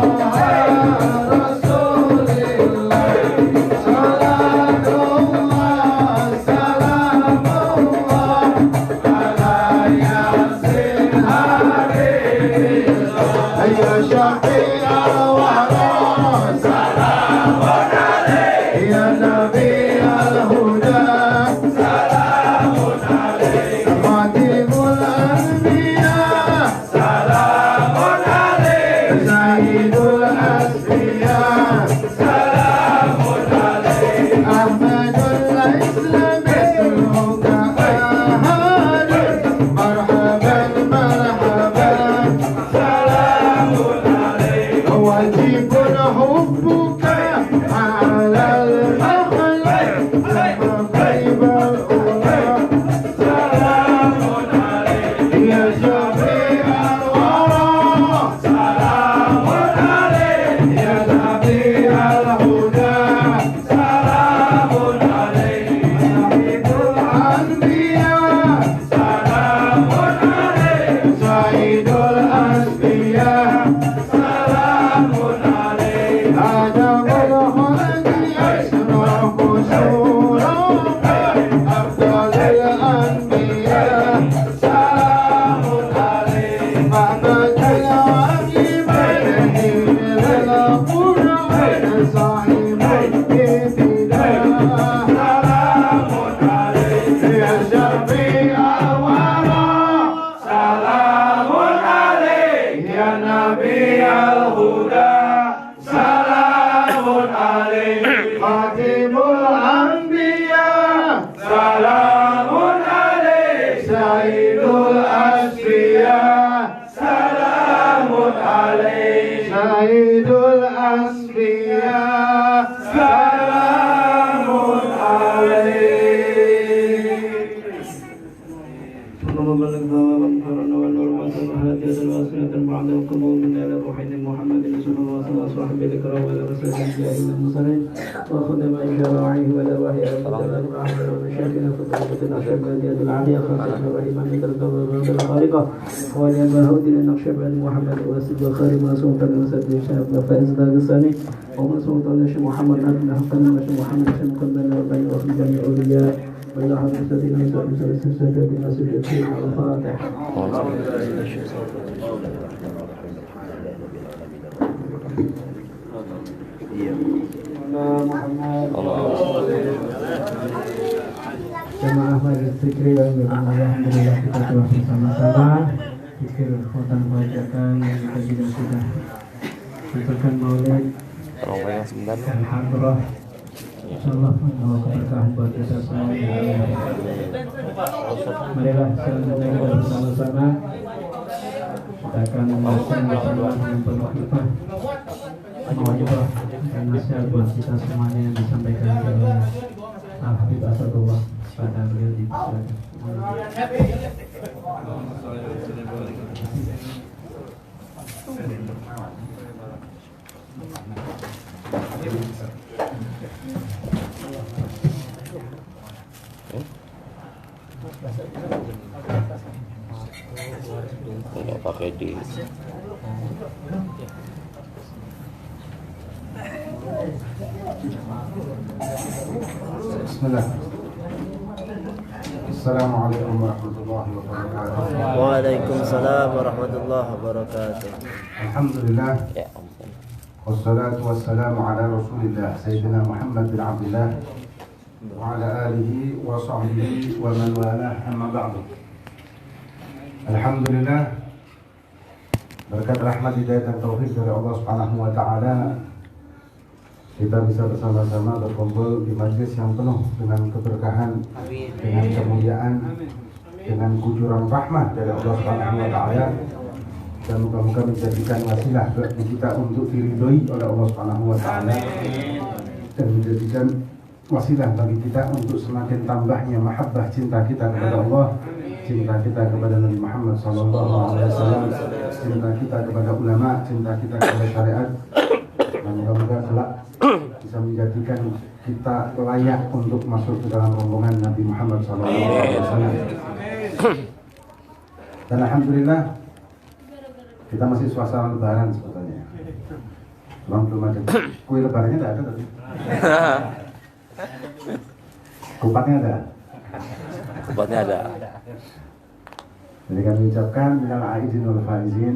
Oh واجب حبك على الأخلاق ثم طيب الأولى سلام عليك يا شفيع الورى سلام عليك يا نبي الهدى سلام عليك سيد الأنبياء سلام عليك سيد الأنبياء سلام عليك آدم الخلق يشرف شورا أفضل الأنبياء سلام عليك بعد الواجبين للقرآن صاحب الابتداء سلام عليك يا شفيع الورى سلام عليك يا نبي الهدى سلام عليك خاتم الأنبياء سلام عليك سيد الأسفياء سلام عليك سيد الأسفياء سلام عليك اللهم بلغ ثواب القرآن والنور والهدية الواسعة بعد القبول من آل وحيد محمد صلى الله عليه وسلم وصحبه الكرام والرسول الأنبياء والمرسلين وخدم شرائعه ودواعي الرحمن ومشاكل فضيلة الأشهبانية العالية خاصة والإمام الكريم الخالقة ولي البهود للنقشباني محمد وسيد الخير وسلطان المسجد الشيخ فائز الداغستاني ومن سلطان الشيخ محمد بن حسن والشيخ محمد بن مقبل وبين وفي جميع الأولياء وإلى حضرة الذين يسألون السجدة بالنسب الأخير الفاتحة. Jemaah Majelis Zikri yang alhamdulillah kita telah bersama-sama zikir khotam bacaan yang kita juga sudah menunaikan maulid dan hadrah. Insyaallah membawa keberkahan buat kita semuanya. Marilah selanjutnya kita bersama-sama kita akan melakukan bersama dengan penuh hikmah, mawaddah dan nasihat buat kita semuanya yang disampaikan oleh Al-Habib Asadullah pada beliau di sana. Enggak pakai di Bismillah. Assalamualaikum warahmatullahi wabarakatuh. Waalaikumsalam warahmatullahi wabarakatuh. Alhamdulillah. ya ampun. Wassalatu wassalamu ala Rasulillah Sayyidina Muhammad bin Abdullah wa ala alihi wa sahbihi wa man walah amma ba'du. Alhamdulillah, berkat rahmat hidayah dan taufik dari Allah Subhanahu wa taala kita bisa bersama-sama berkumpul di majlis yang penuh dengan keberkahan, dengan kemuliaan, dengan kucuran rahmat dari Allah Subhanahu wa taala, dan moga-moga menjadikan wasilah bagi kita untuk diridhoi oleh Allah Subhanahu wa taala dan menjadikan wasilah bagi kita untuk semakin tambahnya mahabbah cinta kita kepada Allah, cinta kita kepada Nabi Muhammad SAW, cinta kita kepada ulama, cinta kita kepada syariat, dan moga-moga kelak bisa menjadikan kita layak untuk masuk ke dalam rombongan Nabi Muhammad SAW. Dan alhamdulillah kita masih suasana lebaran sebetulnya. Belum ada kue lebarannya, tidak ada tadi. Kupatnya ada. Kupatnya ada. Jadi kami ucapkan minal aidin wal faizin.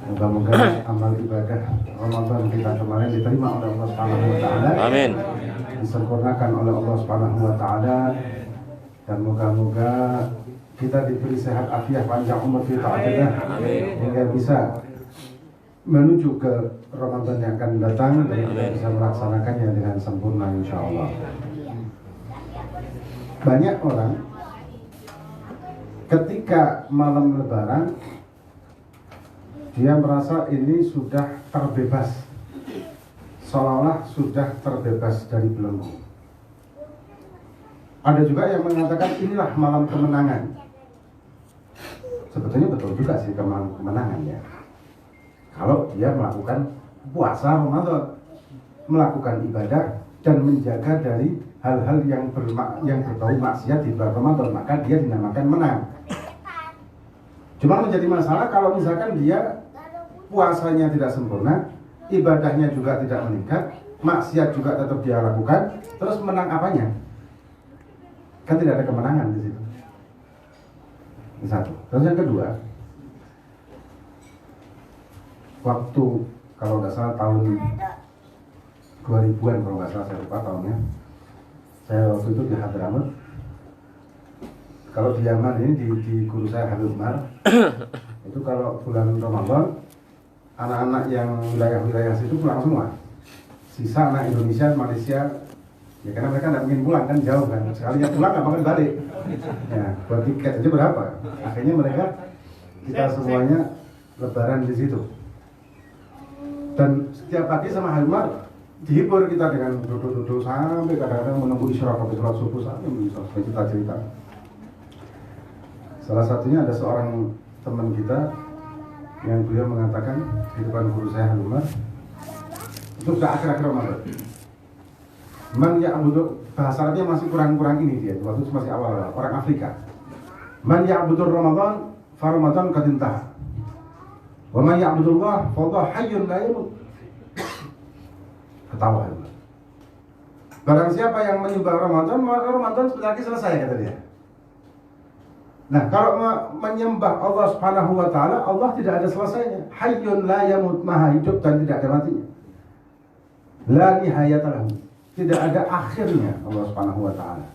Moga-moga amal ibadah Ramadan kita kemarin diterima oleh Allah Subhanahu wa taala. Amin. Disempurnakan oleh Allah Subhanahu wa taala, dan moga-moga kita diberi sehat afiat panjang umur fi taatillah hingga bisa menuju ke Ramadan yang akan datang dan kita bisa melaksanakannya dengan sempurna insyaallah. Banyak orang ketika malam lebaran dia merasa ini sudah terbebas, seolah-olah sudah terbebas dari belenggu. Ada juga yang mengatakan inilah malam kemenangan. Sebetulnya betul juga sih kemenangan ya. Kalau dia melakukan puasa Ramadan, melakukan ibadah dan menjaga dari hal-hal yang berbau maksiat di bulan Ramadan, maka dia dinamakan menang. Cuma menjadi masalah kalau misalkan dia puasanya tidak sempurna, ibadahnya juga tidak meningkat, maksiat juga tetap dia lakukan, terus menang apanya? Kan tidak ada kemenangan di situ. Ini satu. Terus yang kedua, waktu kalau nggak salah tahun 2000-an kalau nggak salah, saya lupa tahunnya. Saya waktu itu di Hadramaut. Kalau di Yaman ini di guru saya Habib Umar, itu kalau bulan Ramadan anak-anak yang wilayah-wilayah situ pulang semua. Sisa anak Indonesia, Malaysia, ya karena mereka nggak mungkin pulang kan, jauh kan. Sekalinya pulang nggak bakal balik. Ya, buat tiket aja berapa? Akhirnya mereka kita semuanya lebaran di situ. Dan setiap pagi sama Habib Umar dihibur kita dengan duduk-duduk sampai kadang-kadang menunggu isyarat habis sholat subuh sampai kita cerita. Salah satunya ada seorang teman kita yang beliau mengatakan di depan guru saya Habib Umar, itu sudah akhir-akhir Ramadan. Man ya'budu, bahasa Arabnya masih kurang-kurang ini dia, waktu itu masih awal-awal, orang Afrika. Man ya'budur Ramadan, fa Ramadan qad intaha. Wa man ya'budullah, fa Allah hayyun la yamut. Ketawa Habib Umar. Barang siapa yang menyembah Ramadan, maka Ramadan sebentar lagi selesai, kata dia. Nah, kalau menyembah Allah Subhanahu wa taala, Allah tidak ada selesainya. Hayyun la yamut, maha hidup dan tidak ada matinya. La nihayata lahu. Tidak ada akhirnya Allah Subhanahu wa taala.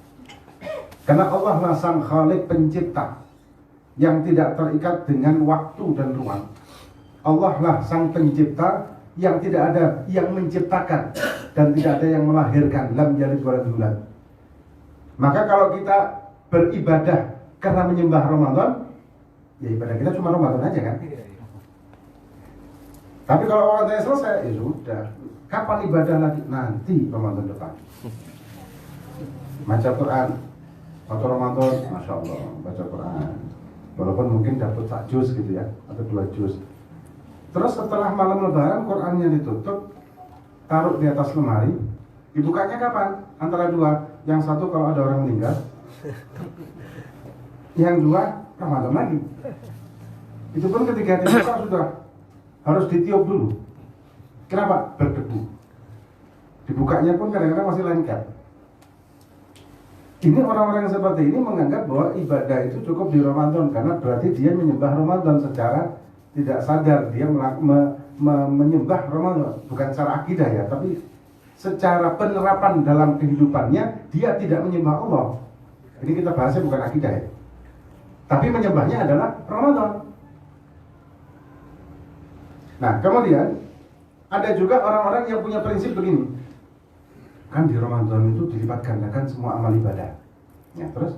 Karena Allah lah sang Khalik pencipta yang tidak terikat dengan waktu dan ruang. Allah lah sang pencipta yang tidak ada yang menciptakan dan tidak ada yang melahirkan, lam yalid wa lam yulad. Maka kalau kita beribadah karena menyembah Ramadan, ya ibadah kita cuma Ramadan aja kan. Tapi kalau Ramadannya selesai, ya sudah. Kapan ibadah lagi? Nanti Ramadan depan. Baca Quran waktu Ramadan, Masya Allah, baca Quran. Walaupun mungkin dapat sak juz gitu ya, atau 2 juz. Terus setelah malam lebaran, Qurannya ditutup, taruh di atas lemari. Dibukanya kapan? Antara dua. Yang satu kalau ada orang meninggal, yang dua Ramadan lagi. Itu pun ketika dibuka sudah harus ditiup dulu. Kenapa? Berdebu. Dibukanya pun kadang-kadang masih lengket. Ini orang-orang yang seperti ini menganggap bahwa ibadah itu cukup di Ramadan, karena berarti dia menyembah Ramadan secara tidak sadar. Dia menyembah Ramadan, bukan secara akidah ya, tapi secara penerapan dalam kehidupannya dia tidak menyembah Allah. Ini kita bahasnya bukan akidah ya, tapi menyembahnya adalah Ramadan. Nah, kemudian ada juga orang-orang yang punya prinsip begini. Kan di Ramadan itu dilipat gandakan semua amal ibadah. Ya, terus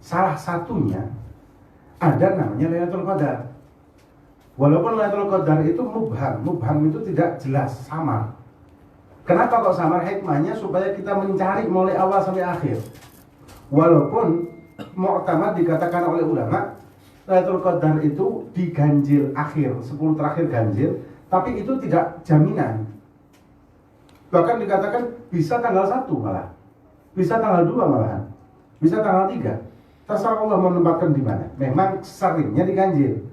salah satunya ada namanya Lailatul Qadar. Walaupun Lailatul Qadar itu mubham. Mubham itu tidak jelas, samar. Kenapa kok samar? Hikmahnya supaya kita mencari mulai awal sampai akhir. Walaupun mu'tamad dikatakan oleh ulama, Lailatul Qadar itu diganjil akhir, 10 terakhir ganjil, tapi itu tidak jaminan. Bahkan dikatakan bisa tanggal 1 malah, bisa tanggal 2 malahan, bisa tanggal 3. Terserah Allah mau menempatkan di mana. Memang seringnya diganjil,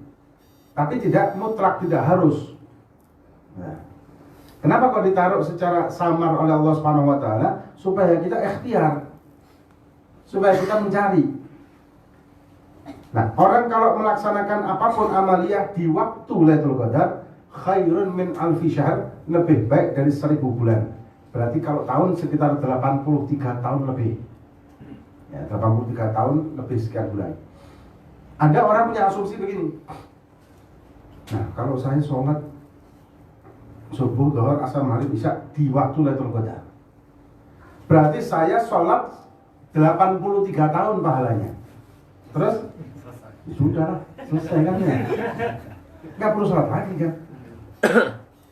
tapi tidak mutlak, tidak harus. Nah, kenapa kok ditaruh secara samar oleh Allah Subhanahu wa taala? Supaya kita ikhtiar, supaya kita mencari. Nah, orang kalau melaksanakan apapun amaliyah di waktu Lailatul Qadar, khairun min alfi syahr, lebih baik dari 1000 bulan. Berarti kalau tahun sekitar 83 tahun lebih. Ya, 83 tahun lebih sekian bulan. Ada orang punya asumsi begini. Nah, kalau saya sholat subuh, dhuhr, asar, maghrib, isya di waktu Lailatul Qadar, berarti saya sholat 83 tahun pahalanya. Terus sudah selesai kan ya? Nggak perlu sholat lagi kan?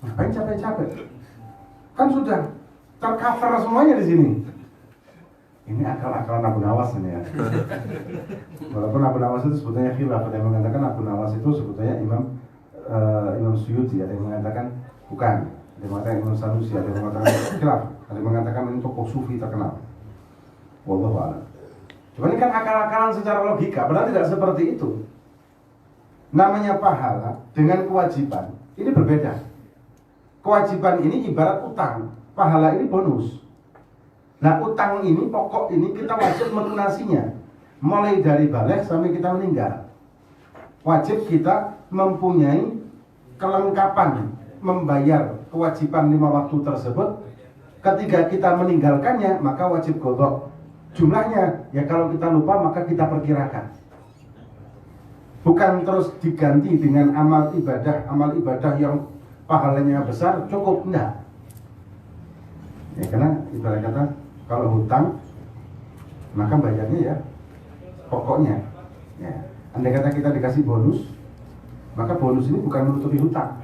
Ngapain capek-capek? Kan sudah tercover semuanya di sini. Ini akal-akalan Abu Nawas ini ya. Walaupun Abu Nawas itu sebetulnya khilaf, ada yang mengatakan Abu Nawas itu sebetulnya Imam Suyuti, ada yang mengatakan bukan, ada yang mengatakan Imam Sanusi, ada yang mengatakan khilaf, ada yang mengatakan ini tokoh sufi terkenal. Wallahu a'lam. Cuma ini kan akal-akalan secara logika, padahal tidak seperti itu. Namanya pahala dengan kewajiban ini berbeda. Kewajiban ini ibarat utang, pahala ini bonus. Nah, utang ini, pokok ini kita wajib melunasinya. Mulai dari balik sampai kita meninggal. Wajib kita mempunyai kelengkapan membayar kewajiban 5 waktu tersebut. Ketika kita meninggalkannya, maka wajib qadha. Jumlahnya, ya kalau kita lupa maka kita perkirakan. Bukan terus diganti dengan amal ibadah yang pahalanya besar, cukup, enggak. Ya, karena ibarat kata kalau hutang maka bayarnya ya pokoknya. Ya, andai kata kita dikasih bonus, maka bonus ini bukan menutupi hutang,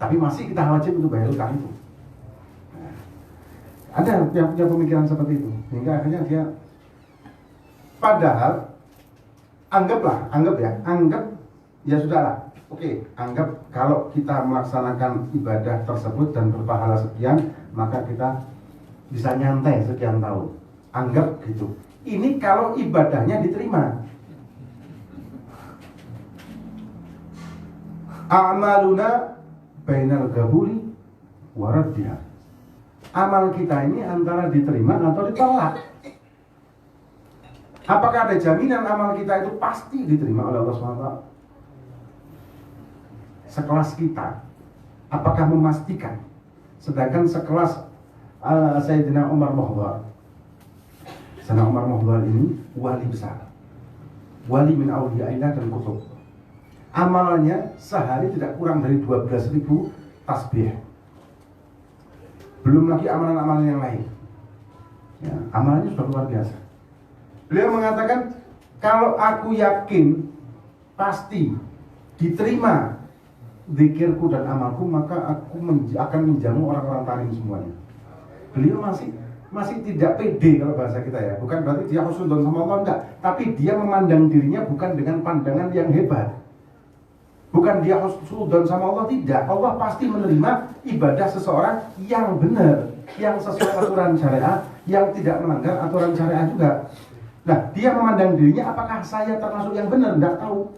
tapi masih kita wajib untuk bayar hutang itu. Nah, ada yang punya pemikiran seperti itu, hingga akhirnya dia padahal anggap ya sudahlah. Oke, anggap kalau kita melaksanakan ibadah tersebut dan berpahala sekian, maka kita bisa nyantai sekian tahun. Anggap gitu. Ini kalau ibadahnya diterima. A'maluna bainal gabuli waraddiha. Amal kita ini antara diterima atau ditolak. Apakah ada jaminan amal kita itu pasti diterima oleh Allah SWT? Sekelas kita, apakah memastikan? Sedangkan sekelas Sayyidina Umar Muhdhar. Sayyidina Umar Muhdhar ini wali besar, wali min awliyaillah dan kutub. Amalannya sehari tidak kurang dari 12.000 tasbih. Belum lagi amalan-amalan yang lain. Ya, amalannya sudah luar biasa. Beliau mengatakan, kalau aku yakin pasti diterima zikirku dan amalku, maka aku akan menjamu orang-orang talim semuanya. Beliau masih tidak pede kalau bahasa kita ya. Bukan berarti dia husnudzon sama Allah, enggak. Tapi dia memandang dirinya bukan dengan pandangan yang hebat. Bukan dia husnudzon sama Allah, tidak. Allah pasti menerima ibadah seseorang yang benar, yang sesuai aturan syariat, yang tidak melanggar aturan syariat juga. Nah, dia memandang dirinya, apakah saya termasuk yang benar? Enggak tahu.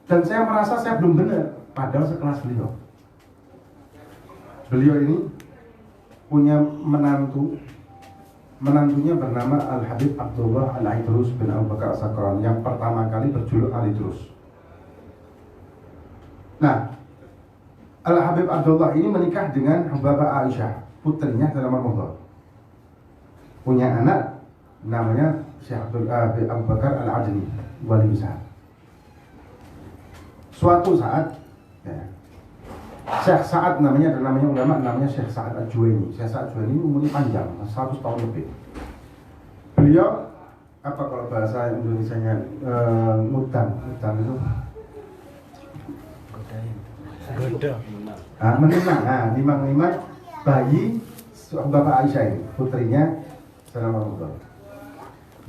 Dan saya merasa saya belum benar. Padahal sekelas beliau. Beliau ini punya menantunya bernama Al-Habib Abdullah Al-Aidrus bin Abu Bakar As-Sakrani, yang pertama kali berjuluk Al-Idrus. Nah, Al-Habib Abdullah ini menikah dengan Hubabah Aisyah, putrinya dalam Muhdhar. Punya anak namanya Syekh Abu Bakar Al-Ajni, wali besar. Suatu saat Syekh Sa'ad namanya, dan namanya ulama namanya Syekh Sa'ad Al-Juwaini. Syekh Sa'ad Al-Juwaini ini umurnya panjang, 100 tahun lebih. Beliau, apa kalau bahasa Indonesianya, ngutang itu nimang bayi Bapak Aisyah ini, putrinya Sayyidina Muhammad.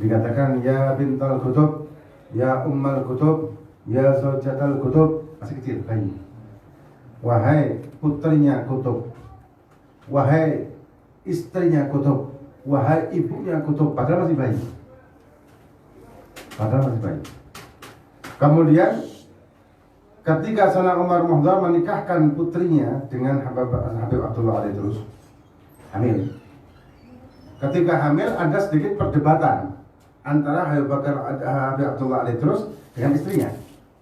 Dikatakan ya bintal kutub, ya ummal kutub, ya zawjatal kutub, masih kecil bayi. Wahai putrinya kutub, wahai istrinya kutub, wahai ibunya kutub, padahal masih bayi. Kemudian ketika Sayyidina Umar Muhdhar menikahkan putrinya dengan Habib Abdullah Al-Idrus, hamil. Ketika hamil ada sedikit perdebatan antara Habib Abdullah Al-Idrus dengan istrinya,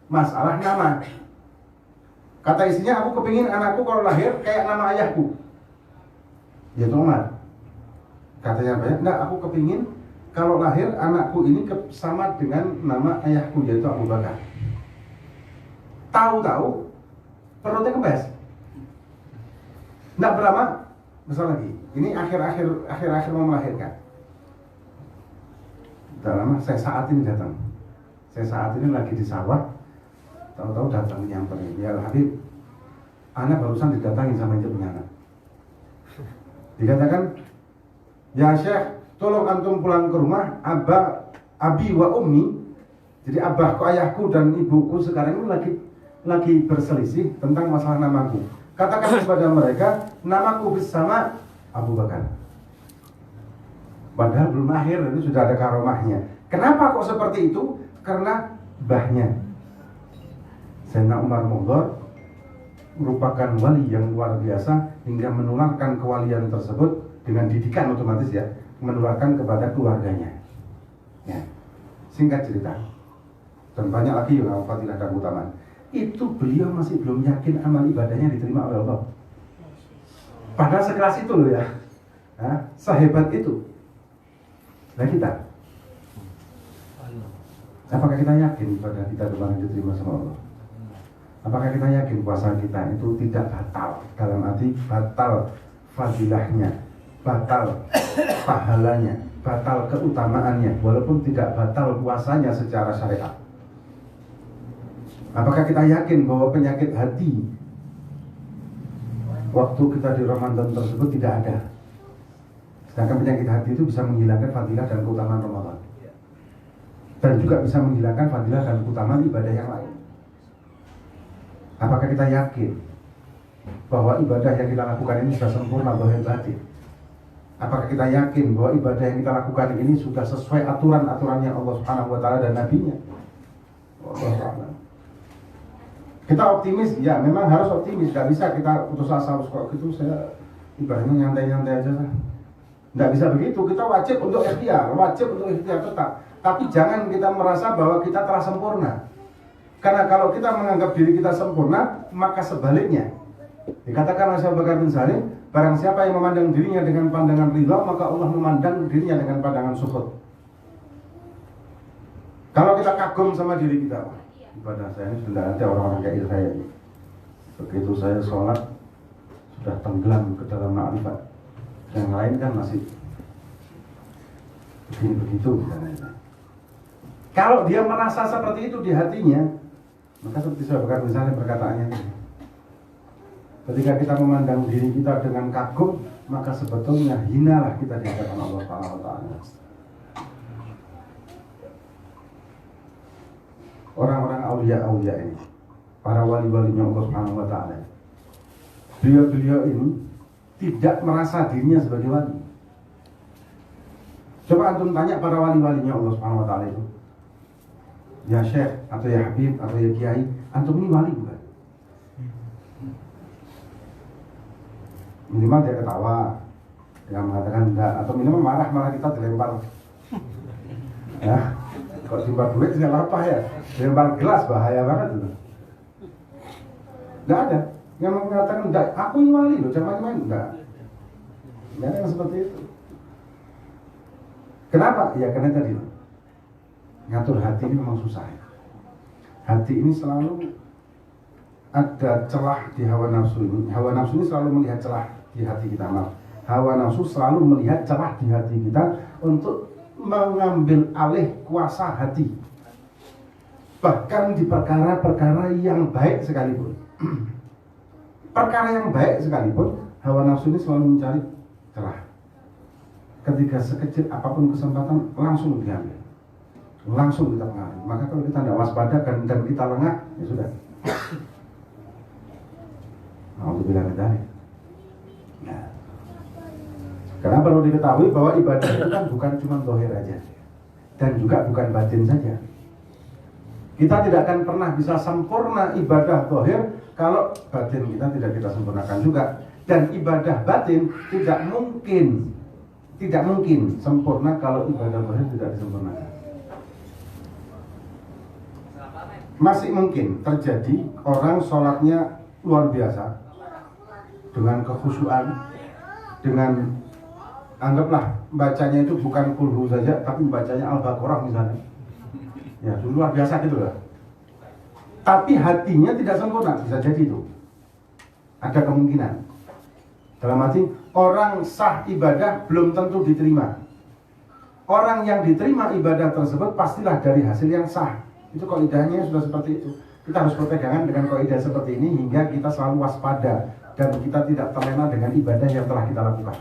masalah nama. Kata istrinya, aku kepingin anakku kalau lahir kayak nama ayahku, yaitu Umar. Katanya banyak, enggak, aku kepingin kalau lahir anakku ini sama dengan nama ayahku, yaitu Abu Bakar. Tahu-tahu perutnya kempes. Enggak berlama besar lagi. Ini akhir mau melahirkan. Tidak lama saya saat ini datang. Saya saat ini lagi di sawah. Tahu-tahu datang nyamperin, ya Habib, anak barusan didatangi sama yang punya anak. Dikatakan, ya Syekh, tolong antum pulang ke rumah, abi wa ummi. Jadi abahku, ayahku dan ibuku sekarang ini lagi berselisih tentang masalah namaku. Katakan kepada mereka, namaku bersama Abu Bakar. Padahal belum akhir, ini sudah ada karomahnya. Kenapa kok seperti itu? Karena bahnya Sayyidina Umar Mughdor merupakan wali yang luar biasa hingga menularkan kewalian tersebut dengan didikan otomatis ya, menularkan kepada keluarganya. Ya. Singkat cerita, dan banyak lagi yang fadilah dan keutamaan. Itu beliau masih belum yakin amal ibadahnya diterima oleh Allah. Padahal sekeras itu loh ya, sehebat itu. Nah kita, apakah kita yakin ibadah kita kemarin diterima sama Allah? Apakah kita yakin puasa kita itu tidak batal? Dalam arti batal fadilahnya, batal pahalanya, batal keutamaannya, walaupun tidak batal puasanya secara syariat. Apakah kita yakin bahwa penyakit hati waktu kita di Ramadan tersebut tidak ada? Sedangkan penyakit hati itu bisa menghilangkan fadilah dan keutamaan Ramadan, dan juga bisa menghilangkan fadilah dan keutamaan ibadah yang lain. Apakah kita yakin bahwa ibadah yang kita lakukan ini sudah sempurna zahir batin? Apakah kita yakin bahwa ibadah yang kita lakukan ini sudah sesuai aturan-aturannya Allah Subhanahu wa taala dan nabinya? Wallahu. Kita optimis, ya memang harus optimis. Gak bisa kita putus asa, kok gitu saya ibadahnya nyantai-nyantai aja lah. Gak bisa begitu, kita wajib untuk ikhtiar tetap. Tapi jangan kita merasa bahwa kita telah sempurna. Karena kalau kita menganggap diri kita sempurna, maka sebaliknya. Dikatakan oleh Abu Bakar bin Salim, barang siapa yang memandang dirinya dengan pandangan ridha, maka Allah memandang dirinya dengan pandangan sukhut. Kalau kita kagum sama diri kita, ibadah saya ini sudah ada orang-orang kayak saya ini. Begitu saya sholat, sudah tenggelam ke dalam ma'rifat. Yang lain kan masih begitu. Kalau dia merasa seperti itu di hatinya, maka seperti saya berkata misalnya perkataannya ini, ketika kita memandang diri kita dengan kagum, maka sebetulnya hinalah kita di hadapan Allah Subhanahu wa taala. Orang-orang aulia ini, para wali-walinya Allah Subhanahu wa taala, beliau ini tidak merasa dirinya sebagai wali. Coba antum tanya para wali-walinya Allah Subhanahu wa taala itu, ya Syekh atau ya Habib atau ya Kiai, antum ini wali bukan? Minimal dia ketawa, yang mengatakan enggak, atau minimal marah, malah kita dilempar. Ya, kalau dilempar duit tidak apa ya, dilempar gelas bahaya banget itu. Enggak ada yang mengatakan enggak, aku ini wali loh, jangan main, enggak. Enggak ada yang seperti itu. Kenapa? Ya karena tadi ngatur hati ini memang susah ya. Hati ini selalu ada celah di hawa nafsu ini. Hawa nafsu ini selalu melihat celah di hati kita. Hawa nafsu selalu melihat celah di hati kita untuk mengambil alih kuasa hati. Bahkan di perkara-perkara yang baik sekalipun. Perkara yang baik sekalipun, hawa nafsu ini selalu mencari celah. Ketika sekecil apapun kesempatan, langsung diambil, langsung kita pengaruhi. Maka kalau kita tidak waspada dan kita lengah, ya sudah. Alhamdulillah kita. Nah, karena perlu diketahui bahwa ibadah itu kan bukan cuma zahir aja, dan juga bukan batin saja. Kita tidak akan pernah bisa sempurna ibadah zahir kalau batin kita tidak kita sempurnakan juga. Dan ibadah batin tidak mungkin sempurna kalau ibadah zahir tidak disempurnakan. Masih mungkin terjadi orang sholatnya luar biasa dengan kekhusyuan, dengan anggaplah bacanya itu bukan kulhu saja, tapi bacanya Al-Baqarah misalnya. Ya, luar biasa gitu lah. Tapi hatinya tidak sempurna, bisa jadi itu. Ada kemungkinan. Dalam arti orang sah ibadah belum tentu diterima. Orang yang diterima ibadah tersebut pastilah dari hasil yang sah. Itu kaidahnya sudah seperti itu. Kita harus berpegangan dengan kaidah seperti ini hingga kita selalu waspada dan kita tidak terlena dengan ibadah yang telah kita lakukan.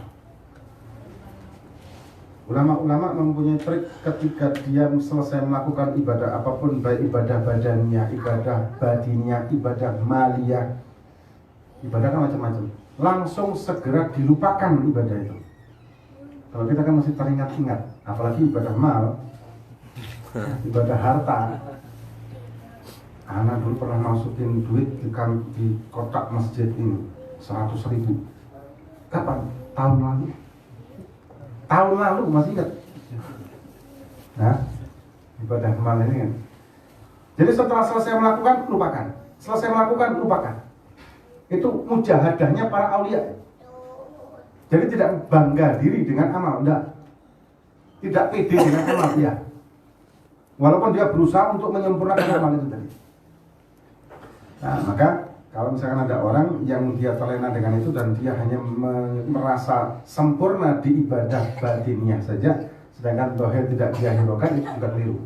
Ulama-ulama mempunyai trik ketika dia selesai melakukan ibadah apapun, baik ibadah badannya, ibadah batinnya, ibadah maliyah, ibadah kan macam-macam, langsung segera dilupakan ibadah itu. Kalau kita kan masih teringat-ingat, apalagi ibadah mal, ibadah harta. Anak dulu pernah masukin duit di kotak masjid ini 100.000. Kapan? Tahun lalu. Tahun lalu masih ingat. Nah, ibadah mal ini kan. Jadi setelah selesai melakukan, lupakan. Selesai melakukan, lupakan. Itu mujahadahnya para aulia. Jadi tidak bangga diri dengan amal, enggak. Tidak pede dengan amal, ya. Walaupun dia berusaha untuk menyempurnakan amal itu tadi. Nah, maka kalau misalkan ada orang yang dia terlena dengan itu dan dia hanya merasa sempurna di ibadah batinnya saja, sedangkan zahir tidak dia hiraukan, itu juga keliru.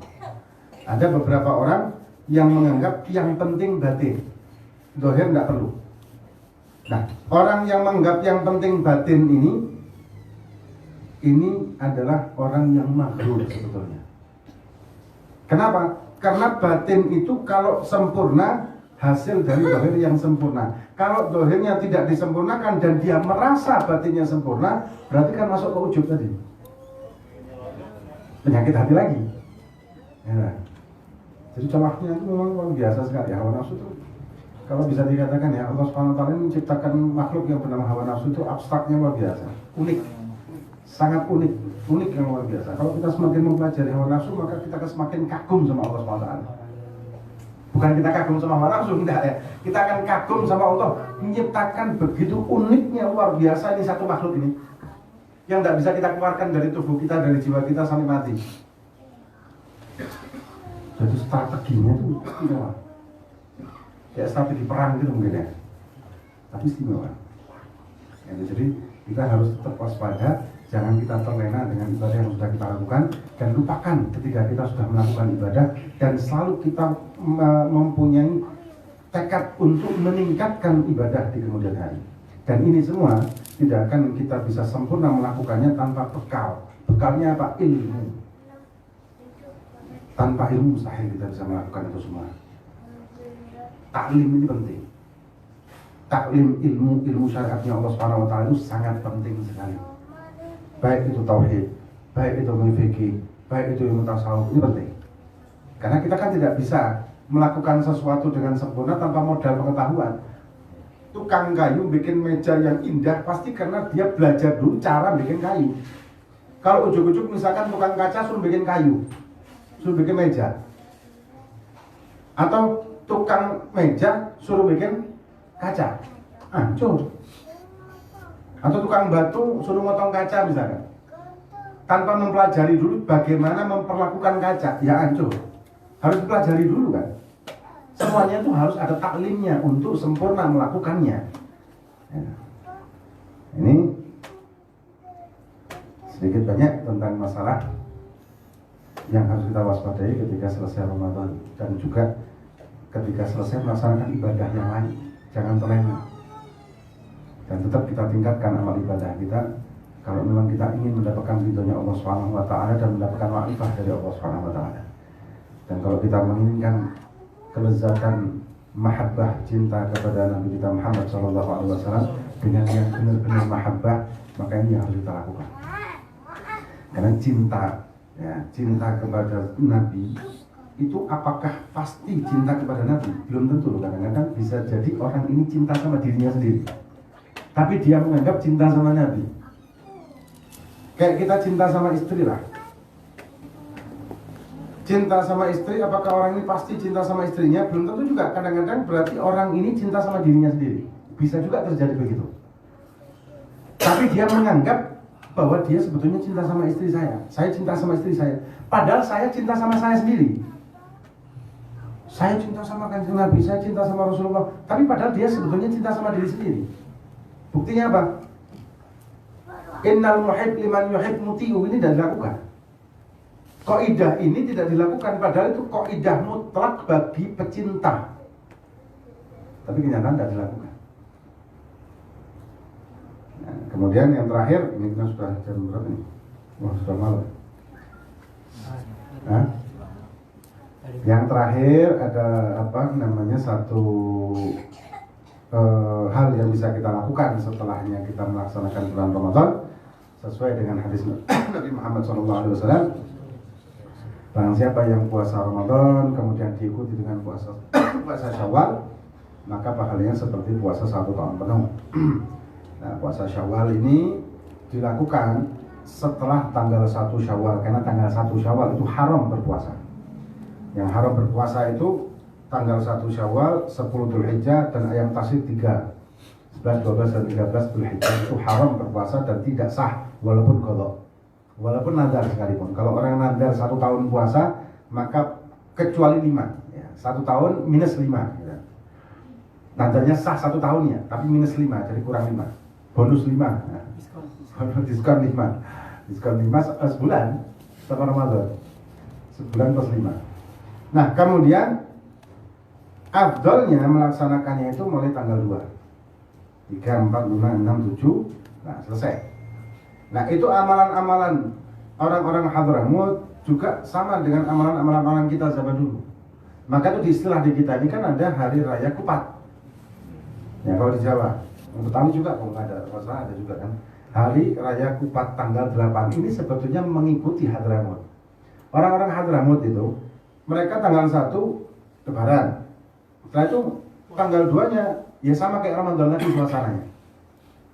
Ada beberapa orang yang menganggap yang penting batin, zahir tidak perlu. Nah, orang yang menganggap yang penting batin ini adalah orang yang maghrur sebetulnya. Kenapa? Karena batin itu kalau sempurna hasil dari zahir yang sempurna. Kalau zahirnya tidak disempurnakan dan dia merasa batinnya sempurna, berarti kan masuk ke ujub tadi. Penyakit hati lagi. Ya. Jadi celahnya itu memang luar biasa sekali. Hawa nafsu itu, kalau bisa dikatakan ya, Allah SWT menciptakan makhluk yang bernama hawa nafsu itu abstraknya luar biasa, unik, sangat unik yang luar biasa. Kalau kita semakin mempelajari hawa nafsu, maka kita akan semakin kagum sama Allah SWT. Bukan kita kagum sama hawa nafsu, tidak ya. Kita akan kagum sama Allah menciptakan begitu uniknya, luar biasa ini satu makhluk ini yang tidak bisa kita keluarkan dari tubuh kita, dari jiwa kita sampai mati. Jadi strateginya itu istimewa. Kayak strategi perang gitu mungkin ya. Tapi istimewa. Ya, jadi kita harus tetap waspada. Jangan kita terlena dengan ibadah yang sudah kita lakukan dan lupakan ketika kita sudah melakukan ibadah, dan selalu kita mempunyai tekad untuk meningkatkan ibadah di kemudian hari. Dan ini semua tidak akan kita bisa sempurna melakukannya tanpa bekal. Bekalnya apa? Ilmu. Tanpa ilmu mustahil kita bisa melakukan itu semua. Taklim ini penting. Taklim ilmu syariatnya Allah SWT itu sangat penting sekali. Baik itu tauhid, baik itu fikih, baik itu ilmu tasawuf, ini penting. Karena kita kan tidak bisa melakukan sesuatu dengan sempurna tanpa modal pengetahuan. Tukang kayu bikin meja yang indah pasti karena dia belajar dulu cara bikin kayu. Kalau ujuk-ujuk misalkan tukang kaca suruh bikin kayu, suruh bikin meja, atau tukang meja suruh bikin kaca, hancur. Atau tukang batu suruh motong kaca misalkan, tanpa mempelajari dulu bagaimana memperlakukan kaca, ya hancur. Harus dipelajari dulu kan. Semuanya itu harus ada taklimnya untuk sempurna melakukannya. Ya. Ini sedikit banyak tentang masalah yang harus kita waspadai ketika selesai Ramadan, dan juga ketika selesai melaksanakan ibadah yang lain. Jangan terlena. Dan tetap kita tingkatkan amal ibadah kita kalau memang kita ingin mendapatkan ridhonya Allah SWT dan mendapatkan ma'rifah dari Allah SWT. Dan kalau kita menginginkan kelezatan mahabbah, cinta kepada Nabi kita Muhammad SAW dengan yang benar-benar mahabbah, maka ini yang harus kita lakukan. Karena cinta kepada Nabi itu apakah pasti cinta kepada Nabi? Belum tentu. Kadang-kadang bisa jadi orang ini cinta sama dirinya sendiri, tapi dia menganggap cinta sama Nabi. Kayak kita cinta sama istri lah. Cinta sama istri, apakah orang ini pasti cinta sama istrinya? Belum tentu juga. Kadang-kadang berarti orang ini cinta sama dirinya sendiri. Bisa juga terjadi begitu. Tapi dia menganggap bahwa dia sebetulnya cinta sama istri saya. Saya cinta sama istri saya. Padahal saya cinta sama saya sendiri. Saya cinta sama Kanjeng Nabi, saya cinta sama Rasulullah. Tapi padahal dia sebetulnya cinta sama diri sendiri. Buktinya apa? Innal muhib liman yuhib muti'u, ini tidak dilakukan. Kaidah ini tidak dilakukan, padahal itu kaidah mutlak bagi pecinta. tapi kenyataan tidak dilakukan. Nah, kemudian yang terakhir, ini kita sudah jam berapa nih? Wah, sudah malam. Nah, yang terakhir ada apa namanya satu hal yang bisa kita lakukan setelahnya kita melaksanakan bulan Ramadan sesuai dengan hadis Nabi Muhammad SAW. Barang siapa yang puasa Ramadan kemudian diikuti dengan puasa Syawal, maka pahalanya seperti puasa 1 tahun penuh. Nah, puasa Syawal ini dilakukan setelah tanggal 1 Syawal, karena tanggal 1 Syawal itu haram berpuasa. Yang haram berpuasa itu tanggal 1 Syawal, 10 Dzulhijjah dan ayam tasyrik 3, 11, 12 dan 13 Dzulhijjah itu haram berpuasa dan tidak sah walaupun qadha. Walaupun nadar sekalipun. Kalau orang nadar 1 tahun puasa, maka kecuali 5 ya. 1 tahun minus 5 ya. Nadarnya sah 1 tahun ya, tapi minus 5, jadi kurang 5. Bonus 5 ya. Diskon 5. Diskon 5 sebulan setelah Ramadan. Sebulan plus 5. Nah, kemudian afdolnya melaksanakannya itu mulai tanggal 2. 3, 4, 5, 6, 7. Nah, selesai. Nah, itu amalan-amalan orang-orang Hadramut juga sama dengan amalan-amalan orang kita zaman dulu. Maka itu di istilah di kita ini kan ada hari raya Kupat. Ya, kalau di Jawa. Untuk Betawi juga kalau ada, masalah ada juga kan. Hari raya Kupat tanggal 8 ini sebetulnya mengikuti Hadramut. Orang-orang Hadramut itu mereka tanggal 1 Lebaran. Setelah itu tanggal 2-nya ya sama kayak Ramadan lagi suasananya.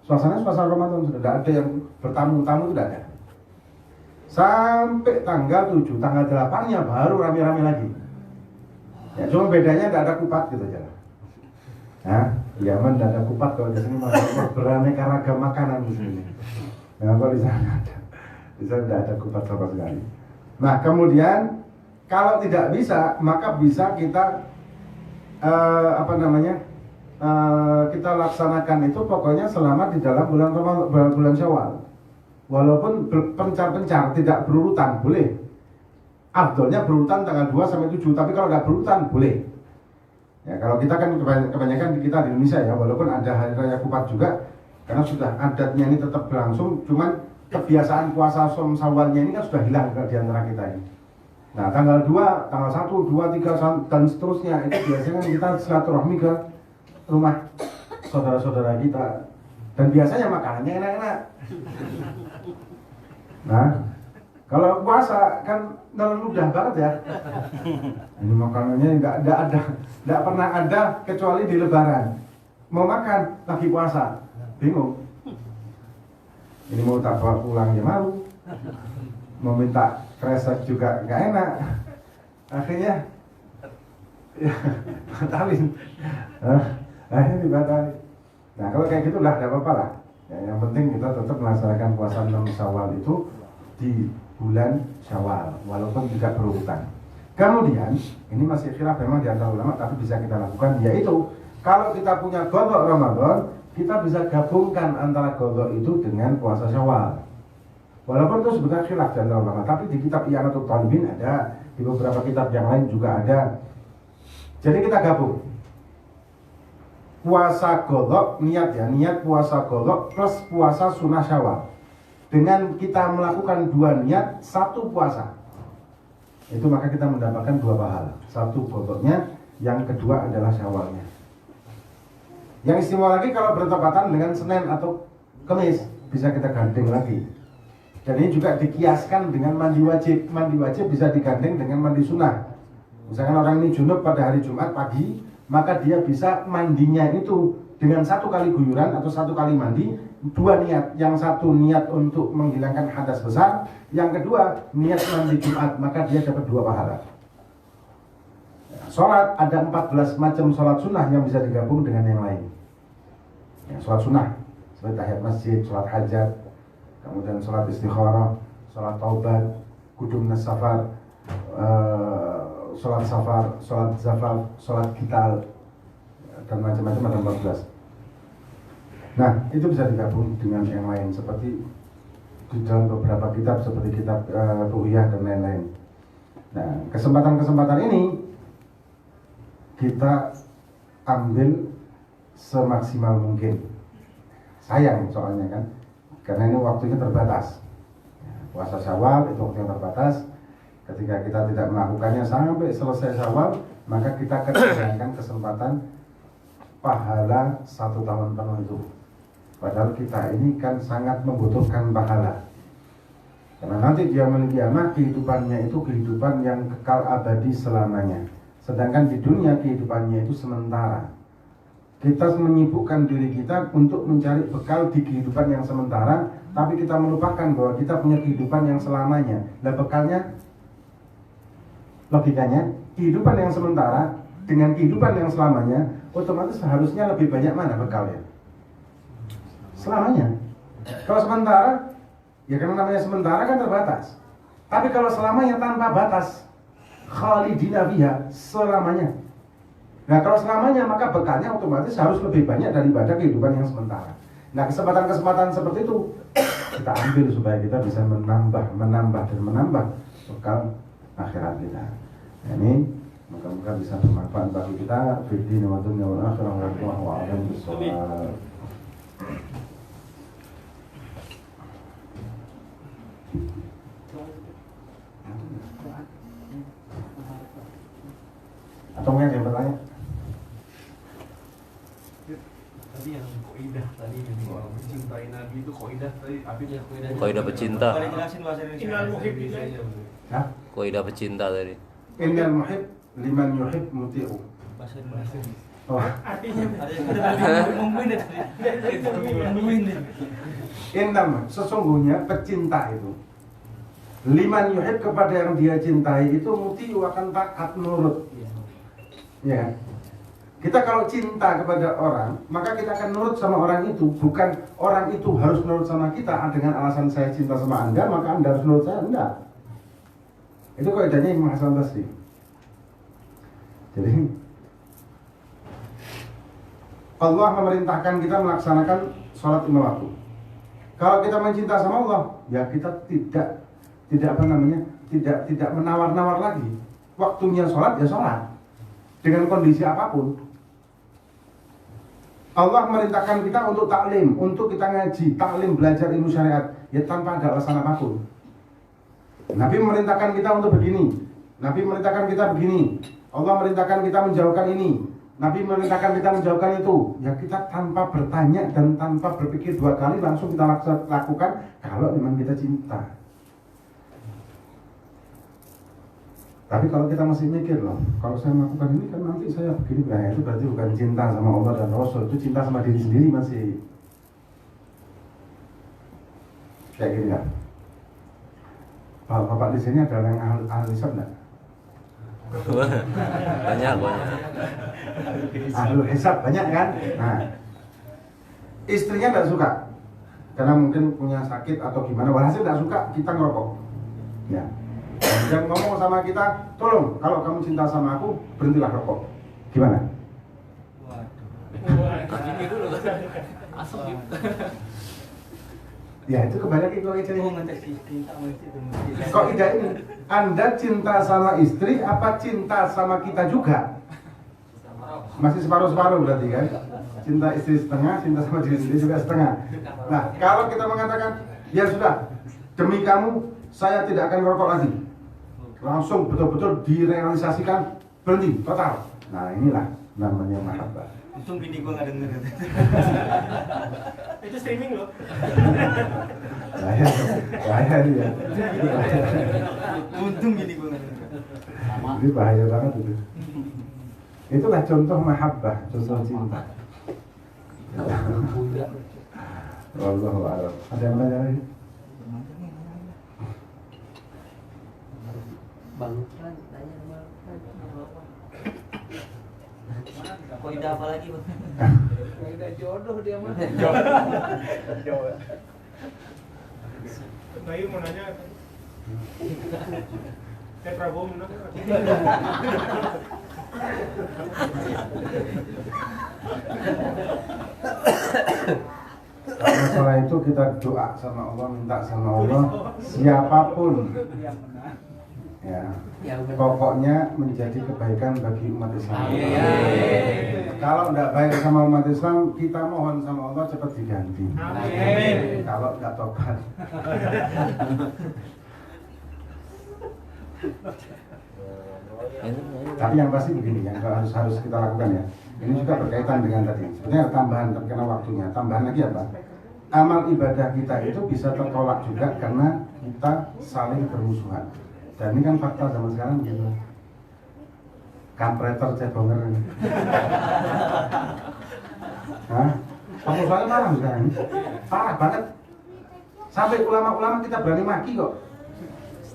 Suasana Ramadan sudah tidak ada yang bertamu-tamu, tidak ada. Sampai tanggal 7, tanggal 8-nya baru rame-rame lagi. Ya, cuma bedanya tidak ada kupat gitu aja. Nah, Yaman tidak ada kupat, kalau di sini masih beraneka ragam makanan di sini. Nah, kalau di sana ada. Di sana tidak ada kupat sama sekali. Nah, kemudian kalau tidak bisa, maka bisa kita kita laksanakan itu pokoknya selama di dalam bulan Syawal. Walaupun pencar-pencar tidak berurutan boleh. Afdolnya berurutan tanggal 2 sampai 7, tapi kalau tidak berurutan boleh. Ya, kalau kita kan kebanyakan kita di Indonesia ya, walaupun ada hari raya Kupat juga, karena sudah adatnya ini tetap berlangsung, cuman kebiasaan puasa Syawalnya ini kan sudah hilang di antara kita ini. Nah, tanggal 2, tanggal 1, 2, 3 dan seterusnya itu biasanya kita silaturahmi ke rumah saudara-saudara kita, dan biasanya makanannya enak-enak. Nah, kalau puasa kan ludah banget ya. Ini makanannya nggak pernah ada kecuali di Lebaran. Mau makan lagi puasa, bingung. Ini mau tak bawa pulang ya malu, mau minta kresek juga nggak enak. Akhirnya ya, batalin. Akhirnya dibatalin. Nah, kalau kayak gitu lah, tidak apa-apa lah. Ya, yang penting kita tetap melaksanakan puasa 6 Syawal itu di bulan Syawal, walaupun tidak berurutan. Kemudian, ini masih khilaf memang di antara ulama, tapi bisa kita lakukan, yaitu kalau kita punya qadha Ramadan, kita bisa gabungkan antara qadha itu dengan puasa Syawal. Walaupun itu sebetulnya khilaf di antara ulama, tapi di kitab I'anatul Talibin ada, di beberapa kitab yang lain juga ada. Jadi kita gabung. Puasa qadha, niat puasa qadha plus puasa sunnah Syawal. Dengan kita melakukan 2 niat, 1 puasa, itu maka kita mendapatkan 2 pahala. 1 qadhanya, yang kedua adalah Syawalnya. Yang istimewa lagi kalau bertepatan dengan Senin atau Kamis, bisa kita gandeng lagi. Dan ini juga dikiaskan dengan mandi wajib. Mandi wajib bisa digandeng dengan mandi sunnah. Misalkan orang ini junub pada hari Jumat pagi, maka dia bisa mandinya itu dengan 1 kali guyuran atau 1 kali mandi, 2 niat. Yang 1 niat untuk menghilangkan hadas besar, yang kedua niat mandi Jumat, maka dia dapat 2 pahala. Sholat ada 14 macam sholat sunnah yang bisa digabung dengan yang lain. Ya, sholat sunnah seperti tahiyat masjid, sholat hajat, kemudian sholat istikharah, sholat taubat, qudum safar, sholat safar, sholat zafaf, sholat kital, dan macam-macam ada 14. Nah, itu bisa digabung dengan yang lain seperti di dalam beberapa kitab seperti kitab Ruhiyah dan lain-lain. Nah, kesempatan-kesempatan ini kita ambil semaksimal mungkin. Sayang soalnya kan, karena ini waktunya terbatas. Puasa Syawal itu waktu yang terbatas. Ketika kita tidak melakukannya sampai selesai Syawal, maka kita akan kehilangan kesempatan pahala 1 tahun penuh itu. Padahal kita ini kan sangat membutuhkan pahala. Karena nanti di yaumul kiamah kehidupannya itu kehidupan yang kekal abadi selamanya. Sedangkan di dunia kehidupannya itu sementara. Kita menyibukkan diri kita untuk mencari bekal di kehidupan yang sementara, tapi kita melupakan bahwa kita punya kehidupan yang selamanya. Nah bekalnya, logikanya, kehidupan yang sementara dengan kehidupan yang selamanya, otomatis seharusnya lebih banyak mana bekalnya? Selamanya. Kalau sementara, ya karena namanya sementara kan terbatas. Tapi kalau selamanya tanpa batas, khalidina fiha, selamanya. Nah kalau selamanya maka bekalnya otomatis harus lebih banyak daripada kehidupan yang sementara. Nah kesempatan-kesempatan seperti itu kita ambil supaya kita bisa menambah bekal akhirat kita. Nah, ini moga-moga bisa bermanfaat bagi kita. Fid din wa dunya wal akhirah wallahu a'lam bishawab. Atau mungkin ada yang bertanya? Tadi yang kaidah tadi yang mencintai Nabi itu kaidah tadi artinya Kaidah pecinta. Boleh jelasin bahasa Indonesia? Hah? Kaidah pecinta tadi. Innal muhib liman yuhib muti'u. Bahasa Indonesia. Oh. Artinya Innam, sesungguhnya pecinta itu liman yuhib, kepada yang dia cintai itu muti'u, akan taat nurut. Ya. Kita kalau cinta kepada orang, maka kita akan nurut sama orang itu. Bukan orang itu harus nurut sama kita dengan alasan saya cinta sama Anda, maka Anda harus nurut saya. Enggak. Itu kaidahnya Imam Hasan Basri. Jadi Allah memerintahkan kita melaksanakan sholat 5 waktu. Kalau kita mencinta sama Allah, ya kita tidak menawar-nawar lagi. Waktunya sholat ya sholat, dengan kondisi apapun. Allah memerintahkan kita untuk taklim, untuk kita ngaji, taklim, belajar ilmu syariat, ya tanpa ada alasan apapun. Nabi memerintahkan kita untuk begini, Nabi memerintahkan kita begini, Allah memerintahkan kita menjauhkan ini, Nabi memerintahkan kita menjauhkan itu. Ya kita tanpa bertanya dan tanpa berpikir 2 kali langsung kita lakukan kalau memang kita cinta. Tapi kalau kita masih mikir loh, kalau saya melakukan ini kan nanti saya begini, nah itu berarti bukan cinta sama Allah dan Rasul, itu cinta sama diri sendiri masih. Kayak gini kan? Bapak di sini ada yang ahli hisab enggak? Banyak. Ahli hisab banyak kan? Nah, istrinya enggak suka karena mungkin punya sakit atau gimana, walhasil enggak suka kita ngerokok. Ya. Yang ngomong sama kita, tolong kalau kamu cinta sama aku, berhentilah rokok. Gimana? Ini dulu asap gitu. Ya itu kembali lagi kok ini. Cinta Kok tidak ini? Anda cinta sama istri apa cinta sama kita juga? Masih separuh-separuh berarti kan? Cinta istri setengah, cinta sama diri sendiri juga setengah. Nah kalau kita mengatakan, ya sudah, demi kamu saya tidak akan merokok lagi, langsung betul-betul direalisasikan, berhenti total. Nah inilah namanya mahabbah. Untung bini gue gak denger. Itu streaming loh. Bahaya dia. Untung bini gue gak denger. Ini bahaya banget itu. Itulah contoh mahabbah, contoh cinta. Wallahu a'lam. Ada yang lain lagi? Kaidah apa lagi, Bang? Kaidah jodoh dia mah. Jodoh. Bayu mau nanya. Saya Prabowo menang. Masalah itu kita doa sama Allah, minta sama Allah siapapun Ya. Pokoknya menjadi kebaikan bagi umat Islam. Kalau tidak baik sama umat Islam, kita mohon sama Allah cepat diganti. Kalau nggak tobat. Tapi yang pasti begini, yang harus kita lakukan ya. Ini juga berkaitan dengan tadi. Sebenarnya tambahan terkena waktunya. Tambahan lagi apa? Amal ibadah kita itu bisa tertolak juga karena kita saling bermusuhan. Dan ini kan fakta zaman sekarang gitu. Kampreter cebonger ini. Hah? Musuhannya parah sekarang ini. Parah banget. Sampai ulama-ulama kita berani maki kok.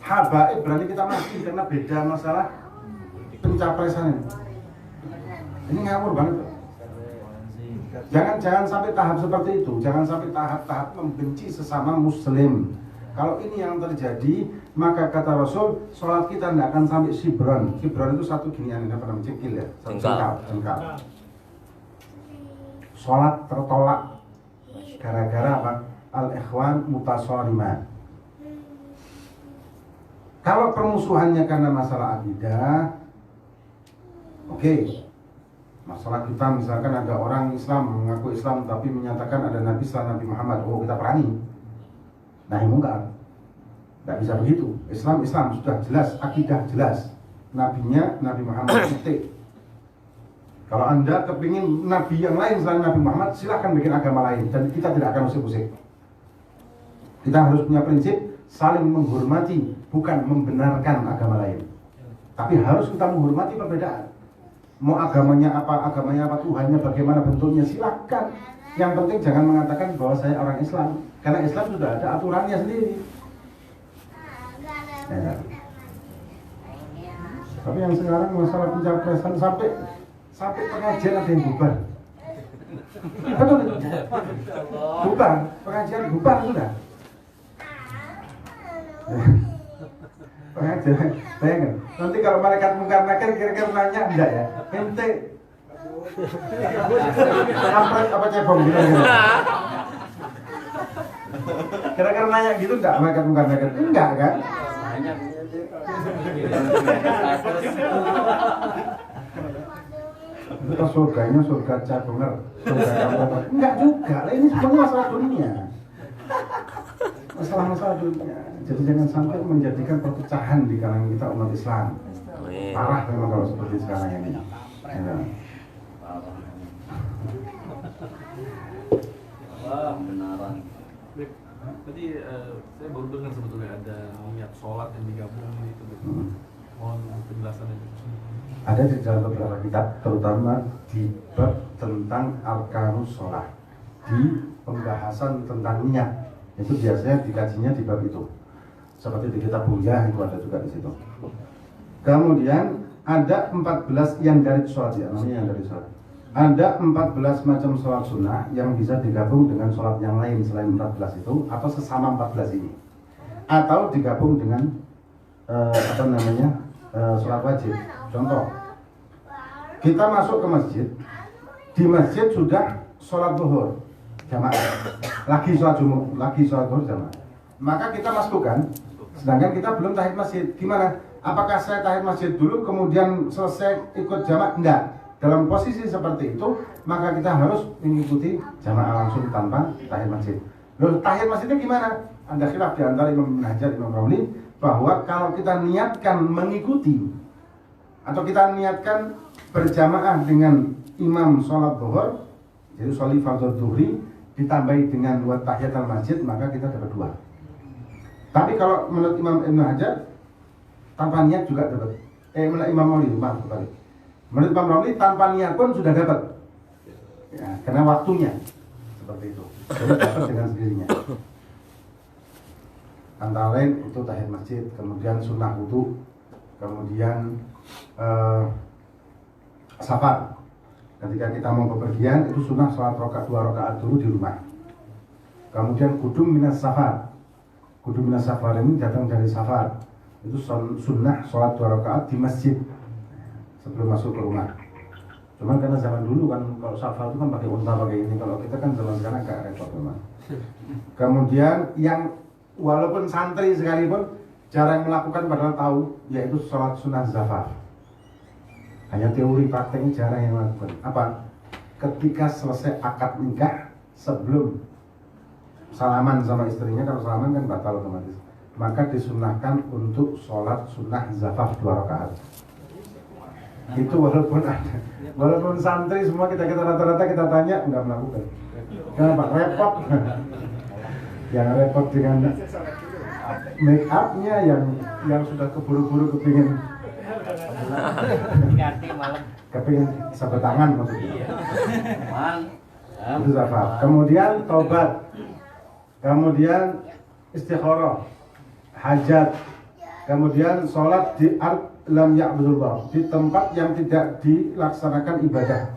Habaib berani kita maki karena beda masalah pencapresan ini. Ini ngawur banget tuh. Jangan sampai tahap seperti itu. Jangan sampai tahap membenci sesama muslim. Kalau ini yang terjadi, maka kata Rasul, sholat kita tidak akan sampai sibron. Sibron itu satu ginian, apa namanya, cengkil ya, jengkal. Sholat tertolak gara-gara apa? Al-ikhwan mutasoliman. Kalau permusuhannya karena masalah akidah, oke. Masalah kita misalkan ada orang Islam mengaku Islam tapi menyatakan ada Nabi setelah Nabi Muhammad, oh kita perangi. Nahi mungkar. Tidak bisa begitu. Islam sudah jelas, akidah jelas. Nabinya Nabi Muhammad titik. Kalau Anda kepingin Nabi yang lain selain Nabi Muhammad, silahkan bikin agama lain dan kita tidak akan musik-musik. Kita harus punya prinsip saling menghormati, bukan membenarkan agama lain. Tapi harus kita menghormati perbedaan. Mau agamanya apa, Tuhannya bagaimana bentuknya, silakan. Yang penting jangan mengatakan bahwa saya orang Islam, karena Islam sudah ada aturannya sendiri. Ya. Tapi yang sekarang masalah pencapresan sampai pengajian ada yang bubar. Betul itu? Bubar, pengajian bubar sudah. Pengajian, bayangkan. Nanti kalau malaikat mungkar nakir kira-kira nanya enggak ya? Ente kampret apa cebong gitu. Kira-kira nanya gitu enggak malaikat mungkar nakir? Enggak kan? Kita surganya surga cebonger, surga kampret. Enggak juga, ini semuanya masalah dunia. Masalah dunia. Jadi jangan sampai menjadikan perpecahan di kalangan kita umat Islam. Parah memang kalau seperti sekarang ini. Ya. Benaran. Tadi saya baru dengar sebetulnya ada niat sholat yang digabung itu. Mohon penjelasannya. Ada di dalam beberapa kitab, terutama di bab tentang arkanus sholat, di pembahasan tentang niat. Itu biasanya dikajinya di bab itu. Seperti di kitab Buya itu ada juga di situ. Kemudian ada 14 yang dari sholat ya, namanya yang dari sholat. Ada 14 macam sholat sunnah yang bisa digabung dengan sholat yang lain selain 14 itu, atau sesama 14 ini, atau digabung dengan sholat wajib. Contoh, kita masuk ke masjid, di masjid sudah sholat zuhur jamaah, lagi sholat zuhur jamaah, maka kita masukkan. Sedangkan kita belum tahiyat masjid. Gimana? Apakah saya tahiyat masjid dulu kemudian selesai ikut jamaah? Enggak. Dalam posisi seperti itu, maka kita harus mengikuti jamaah langsung tanpa tahiyat masjid. Lalu tahiyat masjidnya gimana? Ada khilaf di antara Imam Ibnu Hajar, Imam Romli, bahwa kalau kita niatkan mengikuti atau kita niatkan berjamaah dengan imam sholat zuhur, jadi sholat fardhu zuhri ditambahi dengan dua tahiyatul masjid, maka kita dapat 2. Tapi kalau menurut Imam Ibnu Hajar tanpa niat juga dapat. Menurut Imam Romli, menurut Imam Romli tanpa niat pun sudah dapat. Ya, karena waktunya seperti itu. Jadi dapat dengan sendirinya. Antara lain itu tahiyat masjid, kemudian sunnah wudu, kemudian safar. Ketika kita mau bepergian itu sunnah sholat 2 rakaat dulu di rumah. Kemudian kudum minas safar. Kudum minas safar ini datang dari safar. Itu sunnah sholat 2 rakaat di masjid sebelum masuk ke rumah. Cuman karena zaman dulu kan kalau safar itu kan pakai unta, pakai ini. Kalau kita kan zaman sekarang agak repot memang. Kemudian yang walaupun santri sekalipun jarang melakukan padahal tahu, yaitu sholat sunnah zafaf. Hanya teori, prakteknya jarang yang melakukan. Apa? Ketika selesai akad nikah, sebelum salaman sama istrinya, kalau salaman kan batal otomatis, maka disunnahkan untuk sholat sunnah zafaf 2 rakaat. Itu walaupun santri semua kita rata-rata kita tanya nggak melakukan. Kenapa? Repot. Yang repot dengan make upnya yang sudah keburu-buru kepingin sabat tangan maksudnya. Itu zafaf. Kemudian tobat, kemudian istikharah, hajat, kemudian sholat di lam ya'budullah, di tempat yang tidak dilaksanakan ibadah.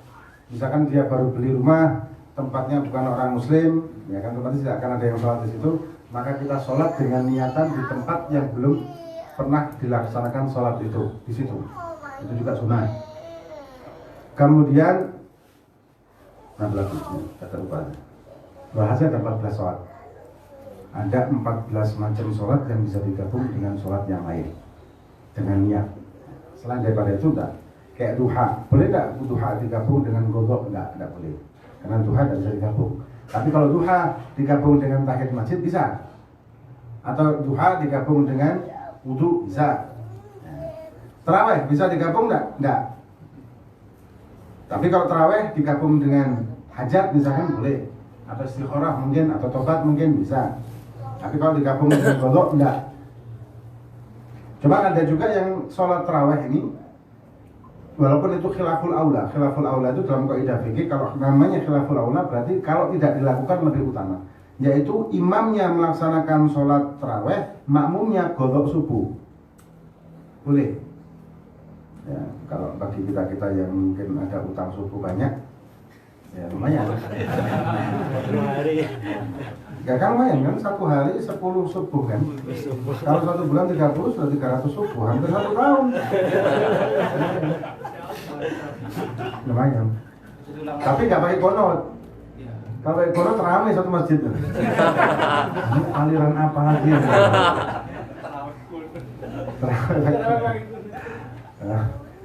Misalkan dia baru beli rumah, tempatnya bukan orang muslim, ya kan, tempatnya tidak akan ada yang sholat di situ, maka kita sholat dengan niatan di tempat yang belum pernah dilaksanakan sholat itu di situ. Itu juga sunnah. Kemudian kata lupa, bahasa ada 14 sholat. Ada 14 macam sholat yang bisa digabung dengan sholat yang lain dengan niat. Selain daripada itu enggak. Kayak duha, boleh enggak duha digabung dengan godok? Enggak boleh. Karena duha tidak bisa digabung. Tapi kalau duha digabung dengan tahiyat masjid bisa. Atau duha digabung dengan wudu bisa. Tarawih bisa digabung enggak? Tapi kalau tarawih digabung dengan hajat misalkan boleh. Atau istikharah mungkin, atau tobat mungkin bisa. Tapi kalau digabung dengan godok enggak. Cuma ada juga yang sholat tarawih ini, walaupun itu khilaful aula. Khilaful aula itu dalam kaidah fikih, kalau namanya khilaful aula berarti kalau tidak dilakukan lebih utama. Yaitu imamnya melaksanakan sholat tarawih, makmumnya godok subuh. Boleh. Ya, kalau bagi kita yang mungkin ada utang subuh banyak, ya lumayan. Ya kan lumayan kan, 1 hari 10 subuh kan. Kalau 1 bulan 30 sudah 300 subuh, hampir 1 tahun. Lumayan. Tapi nggak pakai konot. Kalau pakai konot ramai satu masjid. Ini aliran apa lagi?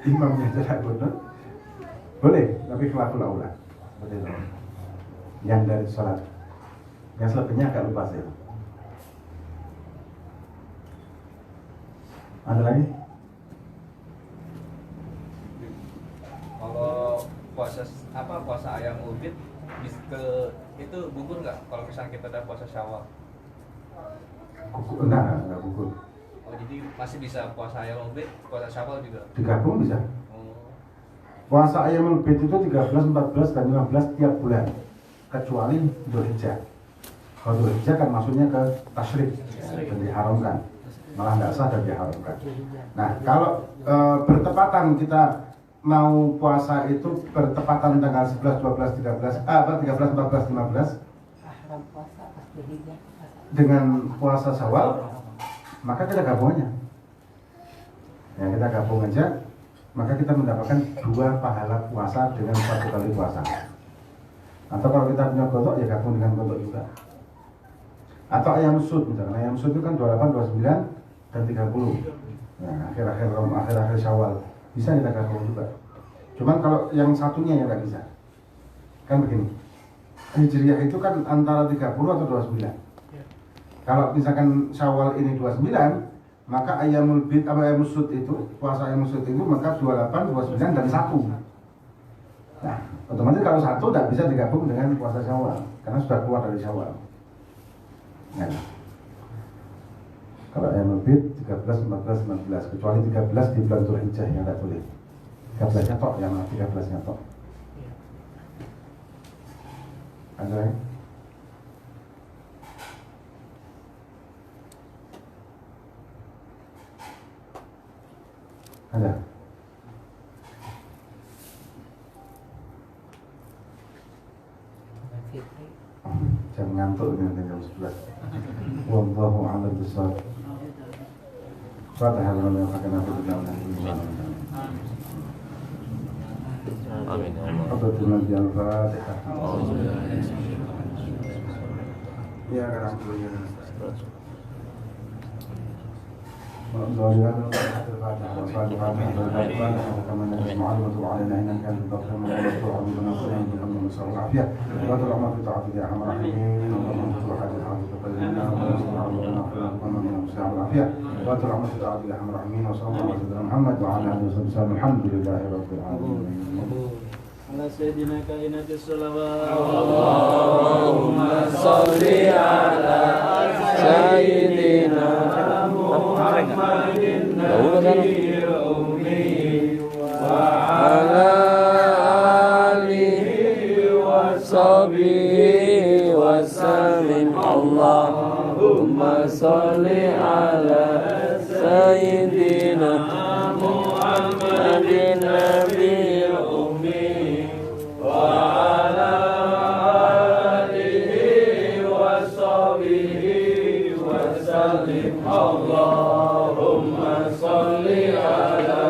Imamnya tidak konot. Boleh, tapi khilaful aula. Betul. Yang dari sholat. Yang selebihnya agak lupa sih. Ada lagi? Kalau puasa ayam ubid itu gugur nggak? Kalau misalnya kita udah puasa Syawal? Gugur enggak gugur. Oh, jadi masih bisa puasa ayam ubid, puasa Syawal juga? Digabung bisa. Oh. Puasa ayam ubid itu 13, 14 dan 15 tiap bulan. Kecuali Dzulhijjah. Kalau Dzulhijjah kan maksudnya ke tasyrik dan diharamkan, malah tidak sah dan diharamkan. Nah, kalau bertepatan kita mau puasa itu bertepatan tanggal 11, 12, 13, 14, 15 dengan puasa Syawal, maka kita gabung aja. Ya, kita gabung aja, maka kita mendapatkan 2 pahala puasa dengan 1 kali puasa. Atau kalau kita punya godok, ya gabung dengan godok juga. Atau ayam sud misalnya, ayam sud itu kan 28, 29 dan 30. Nah, akhir-akhir Syawal bisa kita gabung juga. Cuman kalau yang satunya yang nggak bisa. Kan begini. Hijriah itu kan antara 30 atau 29. Kalau misalkan Syawal ini 29, maka ayamul bid atau ayam sud itu, puasa ayam sud itu maka 28, 29 dan 1. Nah, otomatis kalau 1 tidak bisa digabung dengan puasa Syawal karena sudah keluar dari Syawal. Nah, kalau ayam bid 13, 14, 16 kecuali 13 di bulan Dzulhijjah yang tidak boleh. 13-nya tok, yang 13-nya tok. Ada yang? Ada? Jam ngantuk nanti jam 11. Wallahu a'lam bishawab. Fatihah lillahi wa kana fi Amin ya Allah. Al-Fatihah. Ya, karena ظالما الفاتحة والصالحات والفاتحة كما نسمع وتب علينا إنك أنت الغفور الرحيم وعلمنا كلنا اللهم نسأل العافية وترحم في طاعتك يا أرحم الراحمين اللهم اغفر حاجة حاجة قلبنا ونسمع ربنا كلنا من الصحة والعافية وترحم في طاعتك يا أرحم الراحمين وصلى الله على سيدنا محمد وعلى آله وصحبه وسلم الحمد لله رب العالمين. على سيدنا كائنات الصلوات اللهم صل على سيدنا محمد النبي الأمي وعلى آله وصحبه وسلم اللهم صل على سيدنا محمد النبي الأمي وعلى آله وصحبه وسلم اللهم صل على